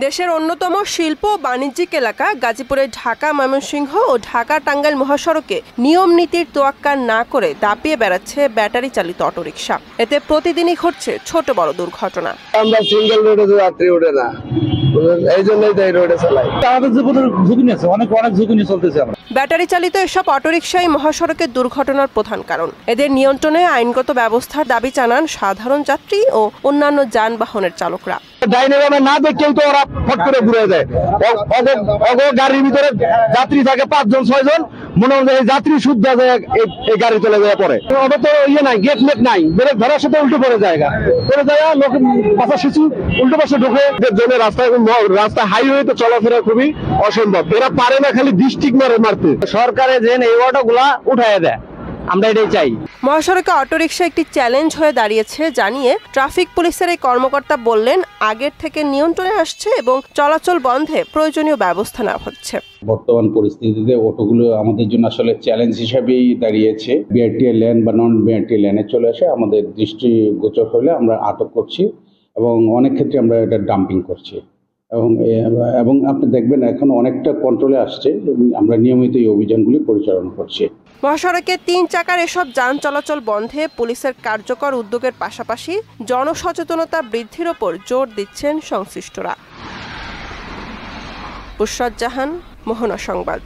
দেশের অন্যতম শিল্প ও বাণিজ্যিক এলাকা গাজীপুরের ঢাকা ময়মনসিংহ ও ঢাকা টাঙ্গাইল মহাসড়কে নিয়ম নীতির তোয়াক্কা না করে দাপিয়ে বেড়াচ্ছে ব্যাটারি চালিত অটোরিকশা। এতে প্রতিদিনই ঘটছে ছোট বড় দুর্ঘটনা। আমরা সিঙ্গেল রোডে যাত্রী ওঠে না, এই জন্যই তো এই রোডে চালাই। আমাদের জীবনের ঝুঁকি নিয়েছে, অনেক ঝুঁকি নিয়ে চলতেছে। ব্যাটারি চালিত এসব অটোরিকশাই মহাসড়কের দুর্ঘটনার প্রধান কারণ। এদের নিয়ন্ত্রণে আইনগত ব্যবস্থার দাবি জানান সাধারণ যাত্রী ও অন্যান্য যানবাহনের চালকরা। ডাইনামে না দেখেও তো ওরা ফট করে ঘুরে যায়। গাড়ির ভিতরে যাত্রী থাকে 5 জন 6 জন, মনে হয় যাত্রী শুদ্ধ যায়, এই গাড়ি চলে যায় পরে। ওদের তো ইয়ে নাই, গেট মেট নাই, ব্রেক ধরার সাথে উল্টো পড়ে যায়, লোক বাচ্চা শিশু উল্টো পাশে ঢুকে। জন্য রাস্তা হাইওয়েতে চলাফেরা খুবই অসম্ভব। এরা পারে না খালি ডিস্ট্রিক্ট মারতে। সরকারে যেন এই অটোগুলা উঠায় দেয়, আমরা এটাই চাই। মহাসড়কে অটোরিকশা একটি চ্যালেঞ্জ হয়ে দাঁড়িয়েছে জানিয়ে ট্রাফিক পুলিশের এই কর্মকর্তা বললেন, আগের থেকে নিয়ন্ত্রণে আসছে এবং চলাচল বন্ধে প্রয়োজনীয় ব্যবস্থা নেওয়া হচ্ছে। বর্তমান পরিস্থিতিতে অটোগুলো আমাদের জন্য আসলে চ্যালেঞ্জ হিসেবেই দাঁড়িয়েছে। বিআরটিএ লেন বা নন বিআরটিএ লেনে চলে আসে আমাদের দৃষ্টিগোচর হলে আমরা আটক করছি এবং অনেক ক্ষেত্রে আমরা এটা ডাম্পিং করছি এবং আপনি দেখবেন এখন অনেকটা কন্ট্রোলে আসছে। আমরা নিয়মিত এই অভিযানগুলি পরিচালনা করছি। মহাসড়কে 3 চাকার এসব যান চলাচল বন্ধে পুলিশের কার্যকর উদ্যোগের পাশাপাশি জনসচেতনতা বৃদ্ধির ওপর জোর দিচ্ছেন সংশ্লিষ্টরা। বুশরাত জাহান, মোহনা সংবাদ।